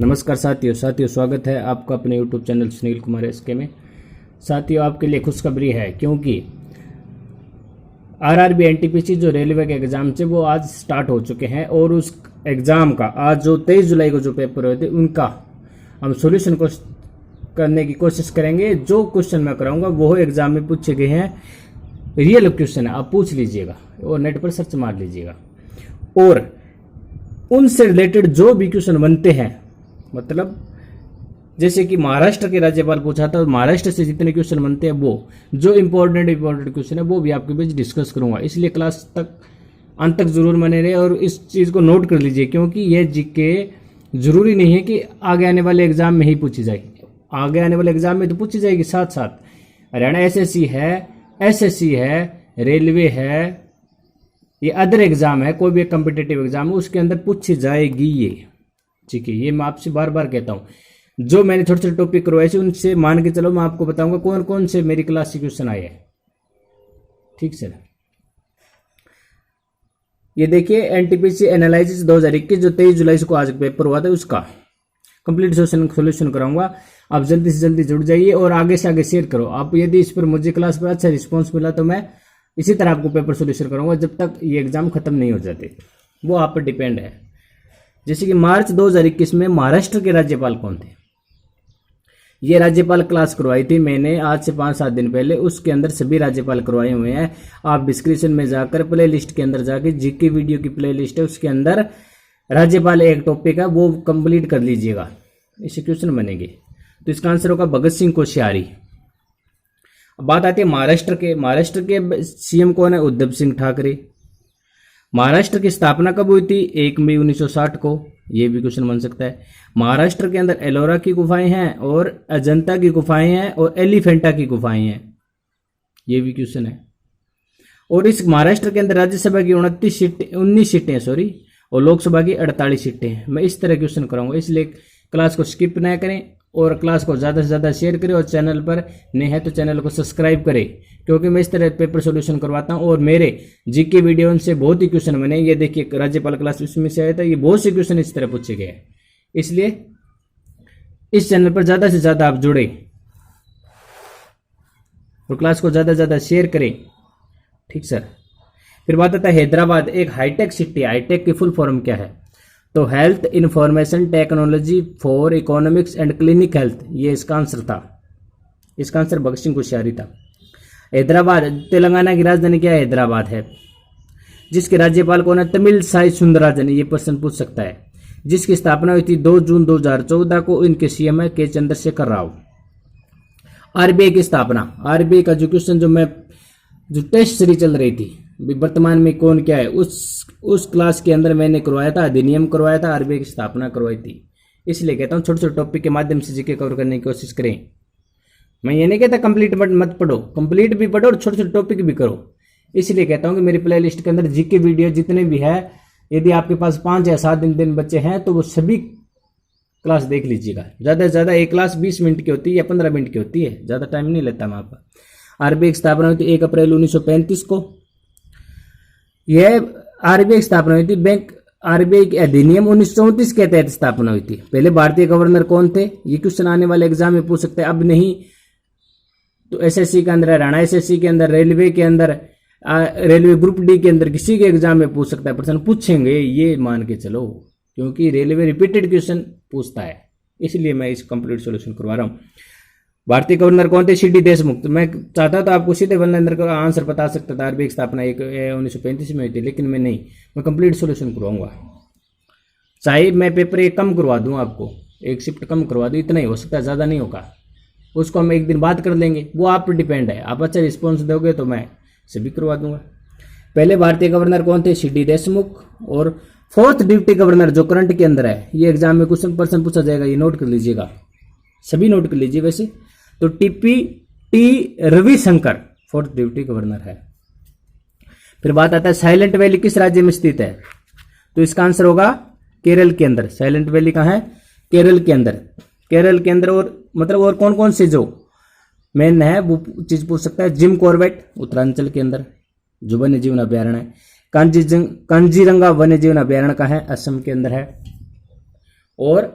नमस्कार साथियों स्वागत है आपका अपने YouTube channel Sunil Kumar SK में। साथियों, आपके लिए खुशखबरी है क्योंकि आरआरबी एनटीपीसी जो रेलवे के एग्ज़ाम थे वो आज स्टार्ट हो चुके हैं और उस एग्ज़ाम का आज जो 23 जुलाई को जो पेपर हुए थे उनका हम सॉल्यूशन को करने की कोशिश करेंगे। जो क्वेश्चन मैं कराऊंगा वो एग्ज़ाम में पूछे गए हैं, रियल क्वेश्चन है, आप पूछ लीजिएगा और नेट पर सर्च मार लीजिएगा। और उनसे रिलेटेड जो भी क्वेश्चन बनते हैं, मतलब जैसे कि महाराष्ट्र के राज्यपाल पूछा था, महाराष्ट्र से जितने क्वेश्चन बनते हैं वो जो इंपॉर्टेंट क्वेश्चन है वो भी आपके बीच डिस्कस करूंगा। इसलिए क्लास तक अंत तक जरूर बने रहे और इस चीज़ को नोट कर लीजिए क्योंकि ये जीके जरूरी नहीं है कि आगे आने वाले एग्जाम में ही पूछी जाएगी। आगे आने वाले एग्जाम में तो पूछी जाएगी, साथ साथ हरियाणा एसएससी है, रेलवे है, ये अदर एग्जाम है, कोई भी कॉम्पिटेटिव एग्जाम है उसके अंदर पूछी जाएगी ये। ठीक है, ये मैं आपसे बार बार कहता हूं। जो मैंने छोटे छोटे टॉपिक करवाए थे उनसे मान के चलो, मैं आपको बताऊंगा कौन कौन से मेरी क्लास से क्वेश्चन आए हैं। ठीक सर, ये देखिए एनटीपीसी एनालिसिस 2021 जो 23 जुलाई को आज पेपर हुआ था उसका कंप्लीट सोल्यूशन कराऊंगा। आप जल्दी से जल्दी जुड़ जाइए और आगे से आगे शेयर करो। आप यदि इस पर मुझे क्लास पर अच्छा रिस्पॉन्स मिला तो मैं इसी तरह आपको पेपर सोल्यूशन कराऊंगा जब तक ये एग्जाम खत्म नहीं हो जाते, वो आप पर डिपेंड है। जैसे कि मार्च 2021 में महाराष्ट्र के राज्यपाल कौन थे, ये राज्यपाल क्लास करवाई थी मैंने आज से 5-7 दिन पहले। उसके अंदर सभी राज्यपाल करवाए हुए हैं। आप डिस्क्रिप्शन में जाकर प्ले लिस्ट के अंदर जाके जीके वीडियो की प्ले लिस्ट है, उसके अंदर राज्यपाल एक टॉपिक है वो कंप्लीट कर लीजिएगा, इससे क्वेश्चन बनेंगे। तो इसका आंसर होगा भगत सिंह कोश्यारी। अब बात आती है महाराष्ट्र के सीएम कौन है, उद्धव सिंह ठाकरे। महाराष्ट्र की स्थापना कब हुई थी, 1 मई 1960 को, ये भी क्वेश्चन बन सकता है। महाराष्ट्र के अंदर एलोरा की गुफाएं हैं और अजंता की गुफाएं हैं और एलिफेंटा की गुफाएं हैं, ये भी क्वेश्चन है। और इस महाराष्ट्र के अंदर राज्यसभा की 19 सीटें और लोकसभा की 48 सीटें हैं। मैं इस तरह क्वेश्चन कराऊंगा, इसलिए क्लास को स्किप ना करें और क्लास को ज़्यादा से ज़्यादा शेयर करें और चैनल पर नए हैं तो चैनल को सब्सक्राइब करें क्योंकि मैं इस तरह पेपर सॉल्यूशन करवाता हूं और मेरे जीके वीडियो से बहुत ही क्वेश्चन बने। ये देखिए राज्यपाल क्लास इसमें से आया था, ये बहुत से क्वेश्चन इस तरह पूछे गए हैं। इसलिए इस चैनल पर ज़्यादा से ज़्यादा आप जुड़े और क्लास को ज़्यादा से ज़्यादा शेयर करें। ठीक सर, फिर बात आता है हैदराबाद एक हाईटेक सिटी। हाईटेक की फुल फॉर्म क्या है, तो health information technology for economics and clinic health, ये इसका आंसर था। इसका आंसर भगत सिंह कोश्यारी था। हैदराबाद तेलंगाना की राजधानी क्या है, हैदराबाद है। जिसके राज्यपाल कौन है, तमिलसाई सुंदरराजन, ये प्रश्न पूछ सकता है। जिसकी स्थापना हुई थी 2 जून 2014 को, इनके सीएम है के चंद्रशेखर राव। आरबीआई की स्थापना, आरबीआई का जो क्वेश्चन जो टेस्ट सीरीज चल रही थी वर्तमान में कौन क्या है, उस क्लास के अंदर मैंने करवाया था, अधिनियम करवाया था, आरबीआई की स्थापना करवाई थी। इसलिए कहता हूँ छोटे छोटे टॉपिक के माध्यम से जीके कवर करने की कोशिश करें। मैं ये नहीं कहता कंप्लीट मत पढ़ो, कंप्लीट भी पढ़ो और छोटे छोटे टॉपिक भी करो। इसलिए कहता हूँ कि मेरी प्ले लिस्ट के अंदर जीके वीडियो जितने भी है, यदि आपके पास 5 या 7 दिन बच्चे हैं तो वो सभी क्लास देख लीजिएगा। ज़्यादा से ज़्यादा एक क्लास 20 मिनट की होती है या 15 मिनट की होती है, ज़्यादा टाइम नहीं लेता मैं आपका। आरबीआई की स्थापना हुई थी 1 अप्रैल 1935 को। यह आरबीआई की स्थापना हुई थी, बैंक आरबीआई के अधिनियम 1934 के तहत स्थापना हुई थी। पहले भारतीय गवर्नर कौन थे, ये क्वेश्चन आने वाले एग्जाम में पूछ सकते हैं। अब नहीं तो एसएससी के अंदर, हरियाणा एसएससी के अंदर, रेलवे के अंदर, रेलवे ग्रुप डी के अंदर किसी के एग्जाम में पूछ सकता है, प्रश्न पूछेंगे ये मान के चलो, क्योंकि रेलवे रिपीटेड क्वेश्चन पूछता है। इसलिए मैं इस कंप्लीट सॉल्यूशन करवा रहा हूँ। भारतीय गवर्नर कौन थे, सीडी देशमुख। मैं चाहता तो आपको सीधे वन अंदर का आंसर बता सकता था, आरबीआई की स्थापना 1935 में हुई थी, लेकिन मैं नहीं, मैं कंप्लीट सॉल्यूशन करवाऊंगा। चाहे मैं पेपर 1 कम करवा दूं, आपको 1 शिफ्ट कम करवा दूं, इतना ही हो सकता है, ज़्यादा नहीं होगा। उसको हम एक दिन बात कर लेंगे, वो आप पर डिपेंड है। आप अच्छा रिस्पॉन्स दोगे तो मैं सभी करवा दूंगा। पहले भारतीय गवर्नर कौन थे, सीडी देशमुख। और 4th डिप्टी गवर्नर जो करंट के अंदर है, ये एग्जाम में क्वेश्चन पर्सन पूछा जाएगा, ये नोट कर लीजिएगा, सभी नोट कर लीजिए। वैसे तो T Ravishankar 4th deputy governor है। फिर बात आता है साइलेंट वैली किस राज्य में स्थित है, तो इसका आंसर होगा केरल के अंदर। साइलेंट वैली कहाँ है, केरल के अंदर। केरल के अंदर और मतलब और कौन कौन से जो मेन है वो चीज पूछ सकता है। जिम कॉर्बेट उत्तरांचल के अंदर जो वन्य जीवन अभ्यारण्य है। कांजीरंगा वन्य जीवन अभ्यारण्य का है, असम के अंदर है। और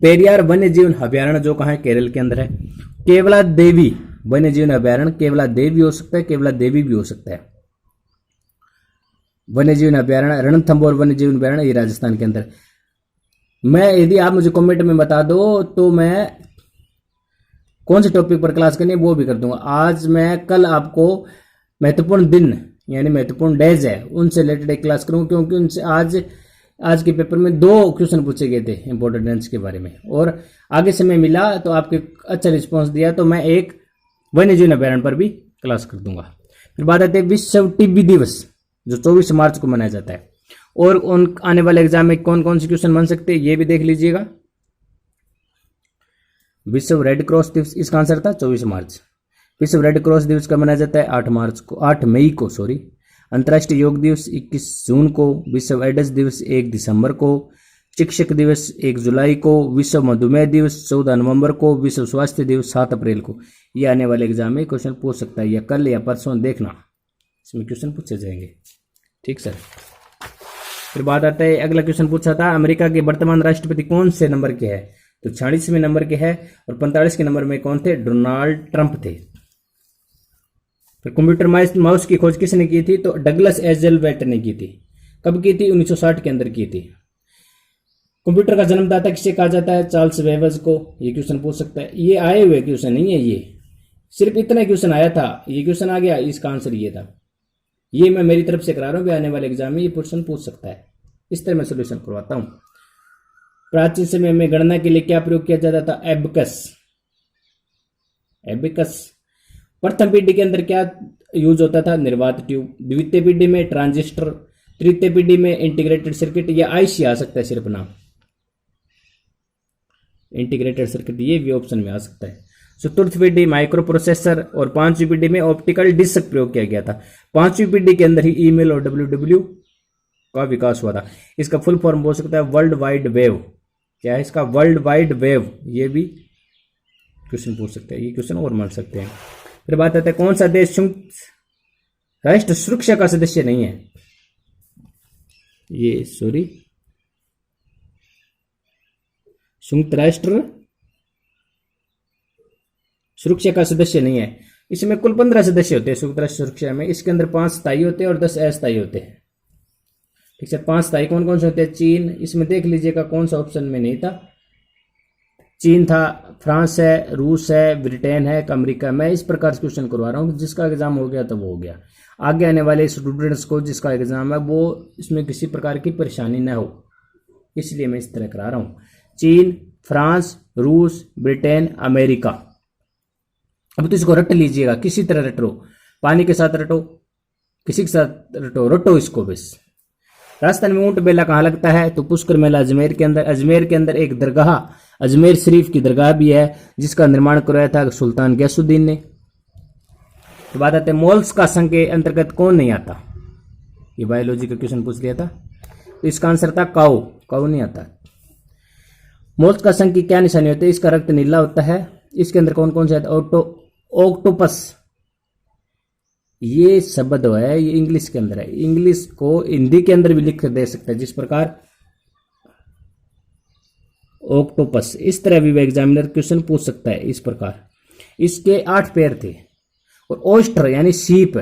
पेरियार वन्य जीवन अभ्यारण्य जो कहाँ है, केरल के अंदर है। केवला देवी वन्य जीवन अभ्यारण्य, केवला देवी भी हो सकता है, केवला देवी भी हो सकता है। वन्य जीवन अभ्यारण्य रणथंभौर वन्य जीवन अभ्यारण्य, ये राजस्थान के अंदर। मैं यदि आप मुझे कमेंट में बता दो तो मैं कौन से टॉपिक पर क्लास करनी है वो भी कर दूंगा। आज मैं कल आपको महत्वपूर्ण दिन यानी महत्वपूर्ण डेज है उनसे रिलेटेड एक क्लास करूंगा, क्योंकि उनसे आज के पेपर में 2 क्वेश्चन पूछे गए थे इंपॉर्टेंट डेज के बारे में, और आगे समय मिला तो आपके अच्छा रिस्पॉन्स दिया तो मैं एक वन्य जीवन अभ्यारण्य पर भी क्लास कर दूंगा। फिर बात आती है विश्व टीबी दिवस जो 24 मार्च को मनाया जाता है, और उन आने वाले एग्जाम में कौन कौन से क्वेश्चन बन सकते हैं ये भी देख लीजिएगा। विश्व रेड क्रॉस दिवस, इसका आंसर था 24 मार्च। विश्व रेड क्रॉस दिवस कब मनाया जाता है, 8 मई को। अंतर्राष्ट्रीय योग दिवस 21 जून को। विश्व एड्स दिवस 1 दिसंबर को। शिक्षक दिवस 1 जुलाई को। विश्व मधुमेह दिवस 14 नवंबर को। विश्व स्वास्थ्य दिवस 7 अप्रैल को। ये आने वाले एग्जाम में क्वेश्चन पूछ सकता है, या कल या परसों देखना इसमें क्वेश्चन पूछे जाएंगे। ठीक सर। फिर बात आता है, अगला क्वेश्चन पूछा था अमेरिका के वर्तमान राष्ट्रपति कौन से नंबर के है, तो 46वें नंबर के है, और 45 के नंबर में कौन थे, डोनाल्ड ट्रंप थे। फिर कंप्यूटर माउस की खोज किसने की थी, तो डगलस एज़ेल्वेट ने की थी। कब की थी, 1960 के अंदर की थी। कंप्यूटर का जन्मदाता किसे कहा जाता है, चार्ल्स बेबेज को। ये क्वेश्चन पूछ सकता है, ये आए हुए क्वेश्चन नहीं है, ये सिर्फ इतना क्वेश्चन आया था, ये क्वेश्चन आ गया, इसका आंसर ये था। ये मैं मेरी तरफ से करा रहा हूं, आने वाले एग्जाम में ये क्वेश्चन पूछ सकता है, इस तरह मैं सोल्यूशन करवाता हूं। प्राचीन समय में गणना के लिए क्या प्रयोग किया जाता था, एबिकस। प्रथम पीढ़ी के अंदर क्या यूज होता था, निर्वात ट्यूब। द्वितीय पीढ़ी में ट्रांजिस्टर। तृतीय पीढ़ी में इंटीग्रेटेड सर्किट, या आईसी आ सकता है सिर्फ नाम, इंटीग्रेटेड सर्किट, ये भी ऑप्शन में आ सकता है। चतुर्थ पीढ़ी माइक्रो प्रोसेसर, और 5वीं पीढ़ी में ऑप्टिकल डिस्क प्रयोग किया गया था। 5वीं पीढ़ी के अंदर ही ईमेल और WWW का विकास हुआ था। इसका फुल फॉर्म हो सकता है वर्ल्ड वाइड वेव। क्या है इसका, वर्ल्ड वाइड वेव। ये भी क्वेश्चन पूछ सकते हैं, ये क्वेश्चन और मान सकते हैं। फिर बात आती है, कौन सा देश संयुक्त राष्ट्र सुरक्षा का सदस्य नहीं है, ये संयुक्त राष्ट्र सुरक्षा का सदस्य नहीं है। इसमें कुल 15 सदस्य होते हैं संयुक्त राष्ट्र सुरक्षा में। इसके अंदर 5 स्थायी होते हैं और 10 अस्थायी होते हैं। ठीक है, 5 स्थायी कौन कौन से होते हैं, चीन, इसमें देख लीजिएगा कौन सा ऑप्शन में नहीं था, चीन था, फ्रांस है, रूस है, ब्रिटेन है, अमेरिका। मैं इस प्रकार से क्वेश्चन करवा रहा हूँ, जिसका एग्जाम हो गया तो वो हो गया। आगे आने वाले स्टूडेंट्स को जिसका एग्जाम है वो इसमें किसी प्रकार की परेशानी न हो, इसलिए मैं इस तरह करा रहा हूँ। चीन, फ्रांस, रूस, ब्रिटेन, अमेरिका। अब तो इसको रट लीजिएगा, किसी तरह रटो, पानी के साथ रटो, किसी के साथ रटो इसको बस। राजस्थान में ऊंट मेला कहाँ लगता है, तो पुष्कर मेला अजमेर के अंदर। अजमेर के अंदर एक दरगाह, अजमेर शरीफ की दरगाह भी है, जिसका निर्माण करवाया था सुल्तान गयासुद्दीन ने। तो बात आते हैं, मोल्स का संघ के अंतर्गत कौन नहीं आता, ये बायोलॉजी का क्वेश्चन पूछ लिया था, तो इसका आंसर था काऊ। काऊ नहीं आता। मोल्स का संघ की क्या निशानी होती है, इसका रक्त नीला होता है। इसके अंदर कौन कौन से आता है, ऑक्टोपस, ये शब्द है, ये इंग्लिश के अंदर है। इंग्लिश को हिंदी के अंदर भी लिख कर दे सकता है, जिस प्रकार ऑक्टोपस, इस तरह भी एग्जामिनर क्वेश्चन पूछ सकता है इस प्रकार। इसके 8 पैर थे। और ओस्टर यानी सीप,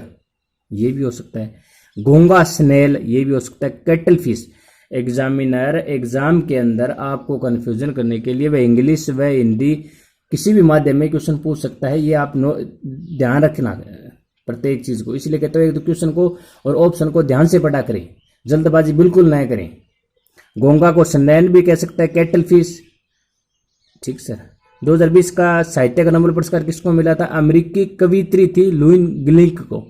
ये भी हो सकता है। घोंगा स्नेल, ये भी हो सकता है। Cattle fish. एग्जामिनर एग्जाम के अंदर आपको कंफ्यूजन करने के लिए वह इंग्लिश व हिंदी किसी भी माध्यम में क्वेश्चन पूछ सकता है, ये आप ध्यान रखना प्रत्येक चीज को। इसलिए कहते हैं एक क्वेश्चन को और ऑप्शन को ध्यान से पढ़ा करें, जल्दबाजी बिल्कुल ना करें। घोंगा को स्नेल भी कह सकता है, कैटल फिश। ठीक सर। 2020 का साहित्य का नोबेल पुरस्कार किसको मिला था, अमेरिकी कवियत्री थी लुईन गिलिंक को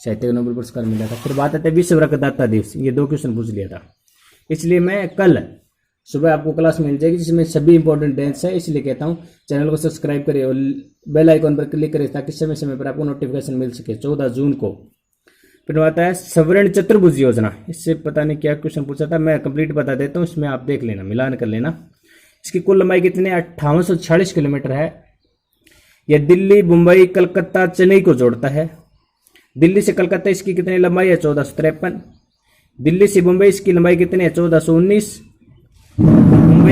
साहित्य का नोबेल पुरस्कार मिला था। फिर बात आती है विश्व रक्तदाता दिवस, ये 2 क्वेश्चन पूछ लिया था, इसलिए मैं कल सुबह आपको क्लास मिल जाएगी जिसमें सभी इंपॉर्टेंट डेट्स है। इसलिए कहता हूं चैनल को सब्सक्राइब करें और बेल आइकॉन पर क्लिक करें ताकि समय समय पर आपको नोटिफिकेशन मिल सके। 14 जून को। फिर आता है स्वर्ण चतुर्भुज योजना, इससे पता नहीं क्या क्वेश्चन पूछा था, मैं कंप्लीट बता देता हूँ, इसमें आप देख लेना, मिलान कर लेना। इसकी कुल लंबाई कितनी है, 5846 किलोमीटर है। यह दिल्ली, मुंबई, कलकत्ता, चेन्नई को जोड़ता है। दिल्ली से कलकत्ता इसकी कितनी लंबाई है, 1453। दिल्ली से मुंबई इसकी लंबाई कितनी है, 1419। मुंबई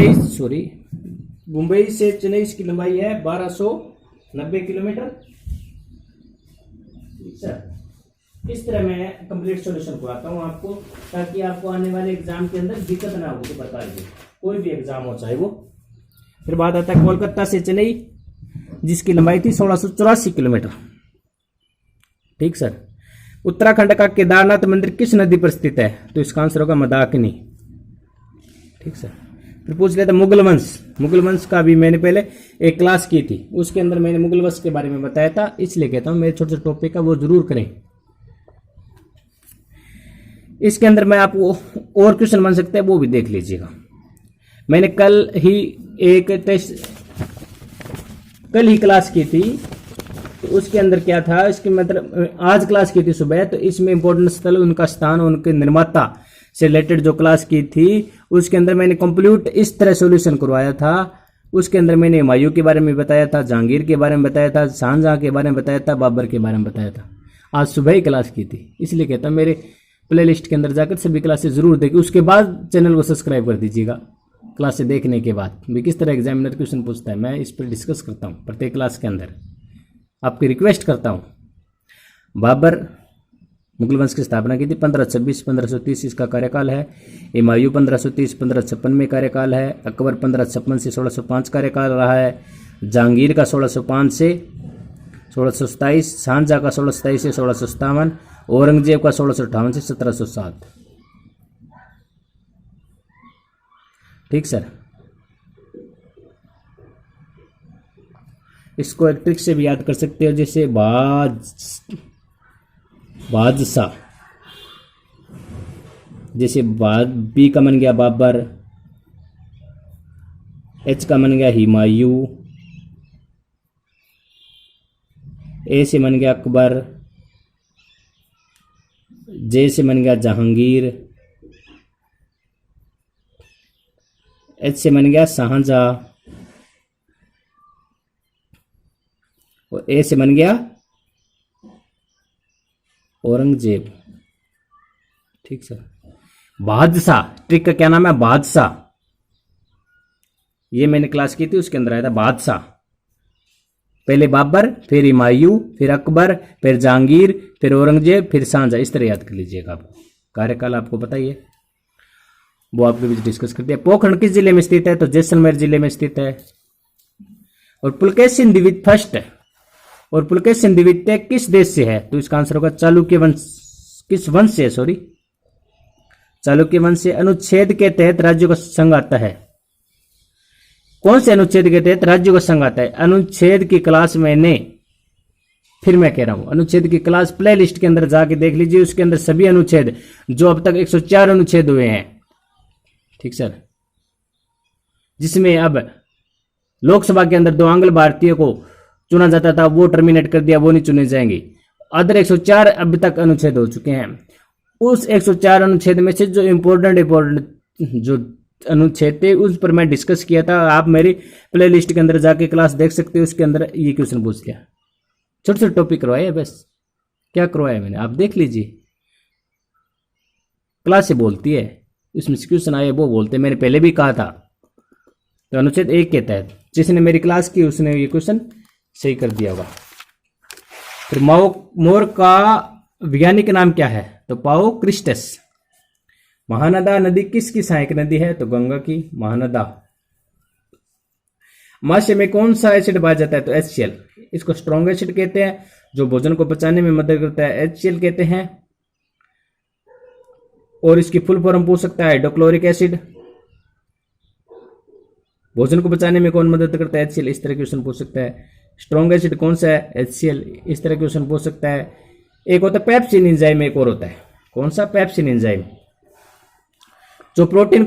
मुंबई से चेन्नई इसकी लंबाई है 1290 किलोमीटर। सर इस तरह मैं कंप्लीट सॉल्यूशन कराता हूँ आपको, ताकि आपको आने वाले एग्जाम के अंदर दिक्कत ना हो किसी प्रकार की, कोई भी एग्जाम हो चाहे वो। फिर बात आता है कोलकाता से चेन्नई, जिसकी लंबाई थी 1684 किलोमीटर। ठीक सर। उत्तराखंड का केदारनाथ मंदिर किस नदी पर स्थित है? तो इसका आंसर होगा मंदाकिनी। ठीक सर। फिर पूछ लेते मुगल वंश। मुगल वंश का भी मैंने पहले एक क्लास की थी, उसके अंदर मैंने मुगल वंश के बारे में बताया था, इसलिए कहता हूं मेरे छोटे छोटे टॉपिक का वो जरूर करें। इसके अंदर मैं आपको और क्वेश्चन बन सकते हैं, वो भी देख लीजिएगा। मैंने कल ही क्लास की थी, तो उसके अंदर क्या था, इसके मतलब आज क्लास की थी सुबह, तो इसमें इंपॉर्टेंट स्थल, उनका स्थान, उनके निर्माता से रिलेटेड जो क्लास की थी, उसके अंदर मैंने कंप्लीट इस तरह सॉल्यूशन करवाया था। उसके अंदर मैंने हुमायूं के बारे में बताया था, जहांगीर के बारे में बताया था, शाहजहां के बारे में बताया था, बाबर के बारे में बताया था। आज सुबह ही क्लास की थी, इसलिए कहता हूं मेरे प्लेलिस्ट के अंदर जाकर सभी क्लासेस जरूर देखिए। उसके बाद चैनल को सब्सक्राइब कर दीजिएगा। क्लासेस देखने के बाद भी किस तरह एग्जामिनर क्वेश्चन पूछता है, मैं इस पर डिस्कस करता हूँ प्रत्येक क्लास के अंदर, आपकी रिक्वेस्ट करता हूँ। बाबर मुगल वंश की स्थापना की थी 1526-1530 इसका कार्यकाल है। हुमायूं 1530-1556 में कार्यकाल है। अकबर 1556 से 1605 कार्यकाल रहा है। जहांगीर का 1605 से 1627, शाहजहां का 1627 से 1657, औरंगजेब का 1658 से 1707। ठीक सर। इसको एक ट्रिक से भी याद कर सकते हो, जैसे बादशाह, जैसे बी का बन गया बाबर, एच का बन गया हुमायूं, ए से बन गया अकबर, जे से बन गया जहांगीर, एच से बन गया शाहजहां, और ए से बन गया औरंगजेब। ठीक सर। बादशाह, ट्रिक का क्या नाम है? बादशाह। ये मैंने क्लास की थी, उसके अंदर आया था बादशाह। पहले बाबर, फिर हुमायूं, फिर अकबर, फिर जहांगीर, फिर औरंगजेब, फिर शाहजहां। इस तरह याद कर लीजिएगा। आप कार्यकाल आपको पता ही है, वो आपके बीच डिस्कस करते हैं। पोखरण किस जिले में स्थित है? तो जैसलमेर जिले में स्थित है। और पुलकेशिन द्वितीय फर्स्ट है, और पुलकेशिन द्वितीय किस देश से है? तो इसका आंसर होगा चालुक्य वंश। किस वंश से? सॉरी, चालुक्य वंश से। अनुच्छेद के तहत राज्यों का संघ आता है। कौन से अनुच्छेद के तहत राज्यों का संघ आता है? अनुच्छेद की क्लास मैंने, फिर मैं कह रहा हूं, अनुच्छेद की क्लास प्ले लिस्ट के अंदर जाके देख लीजिए। उसके अंदर सभी अनुच्छेद, जो अब तक 104 अनुच्छेद हुए हैं, ठीक सर, जिसमें अब लोकसभा के अंदर 2 आंग्ल भारतीय को चुना जाता था, वो टर्मिनेट कर दिया, वो नहीं चुने जाएंगे। अदर 104 अब तक अनुच्छेद हो चुके हैं। उस 104 अनुच्छेद में से जो इम्पोर्टेंट जो अनुच्छेद थे, उस पर मैं डिस्कस किया था। आप मेरी प्ले लिस्ट के अंदर जाके क्लास देख सकते हो। उसके अंदर ये क्वेश्चन पूछ लिया, छोटे छोटे टॉपिक करवाए, बस क्या करवाया मैंने, आप देख लीजिए। क्लास से बोलती है, इसमें क्वेश्चन आए वो बोलते, मैंने पहले भी कहा था। तो अनुच्छेद 1 के तहत जिसने मेरी क्लास की, उसने ये क्वेश्चन सही कर दिया होगा। फिर मोर का वैज्ञानिक नाम क्या है? तो पाओ क्रिस्टस। महानदा नदी किसकी सहायक नदी है? तो गंगा की महानदा। माशे में कौन सा एसिड पाया जाता है? तो HCl। इसको स्ट्रॉन्ग एसिड कहते हैं, जो भोजन को पचाने में मदद करता है, HCl कहते हैं। और इसकी फुल फॉर्म पूछ सकता है हाइड्रोक्लोरिक एसिड। भोजन को पचाने में कौन मदद करता है? HCl। इस तरह क्वेश्चन पूछ सकता है। स्ट्रॉन्ग एसिड कौन सा है? HCl। इस तरह क्वेश्चन पूछ सकता है। एक होता है पेप्सिन एंजाइम, एक और होता है कौन सा? पेप्सिन एंजाइम, जो प्रोटीन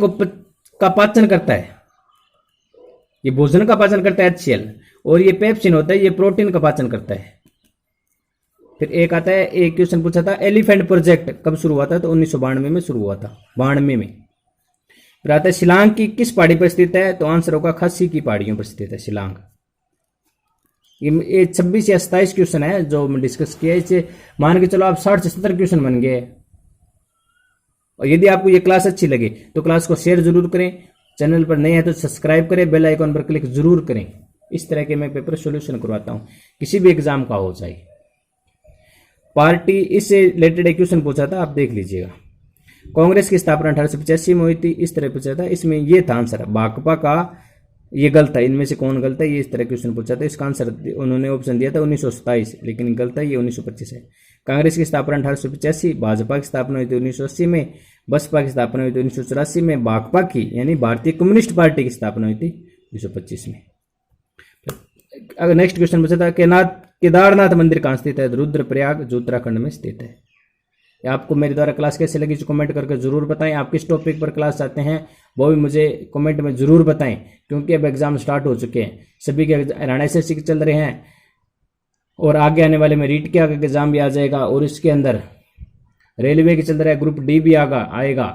का पाचन करता है। ये भोजन का पाचन करता है HCl, और ये पेप्सिन होता है, ये प्रोटीन का पाचन करता है। फिर एक आता है, एक क्वेश्चन पूछा था, एलिफेंट प्रोजेक्ट कब शुरू हुआ था? तो 1992 में शुरू हुआ था, 92 में। फिर आता है शिलांग की किस पहाड़ी पर स्थित है? तो आंसर होगा खस्सी की पहाड़ियों पर स्थित है शिलांग। ये 26 या 27 क्वेश्चन है जो मैं डिस्कस किया। इसे मान के चलो आप 60 से 70 क्वेश्चन बन गए। और यदि आपको ये क्लास अच्छी लगे तो क्लास को शेयर जरूर करें, चैनल पर नए हैं तो सब्सक्राइब करें, बेल आइकन पर क्लिक जरूर करें। इस तरह के मैं पेपर सोल्यूशन करवाता हूँ, किसी भी एग्जाम का हो चाहे। पार्टी, इससे रिलेटेड एक क्वेश्चन पूछा था, आप देख लीजिएगा। कांग्रेस की स्थापना 1885 में हुई थी, इस तरह पूछा था। इसमें ये था आंसर, भाकपा का ये गलत है, इनमें से कौन गलत है, ये इस तरह क्वेश्चन पूछा था। इसका आंसर उन्होंने ऑप्शन दिया था 1927, लेकिन गलत है, ये 1925 है। कांग्रेस की स्थापना 1885, भाजपा की स्थापना हुई थी 1980 में, बसपा की स्थापना हुई थी 1984 में, भाकपा की यानी भारतीय कम्युनिस्ट पार्टी की स्थापना हुई थी 1925 में। अगर नेक्स्ट क्वेश्चन पूछा था केदारनाथ मंदिर कहाँ स्थित है? रुद्रप्रयाग, जो उत्तराखंड में स्थित है। आपको मेरे द्वारा क्लास कैसे लगी जो कमेंट करके जरूर बताएं। आप किस टॉपिक पर क्लास चाहते हैं वो भी मुझे कमेंट में जरूर बताएं, क्योंकि अब एग्जाम स्टार्ट हो चुके हैं, सभी के हरियाणा एसएससी के चल रहे हैं और आगे आने वाले में रीट के आगे एग्जाम भी आ जाएगा, और इसके अंदर रेलवे के चल रहा है, ग्रुप डी भी आएगा।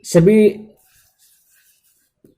सभी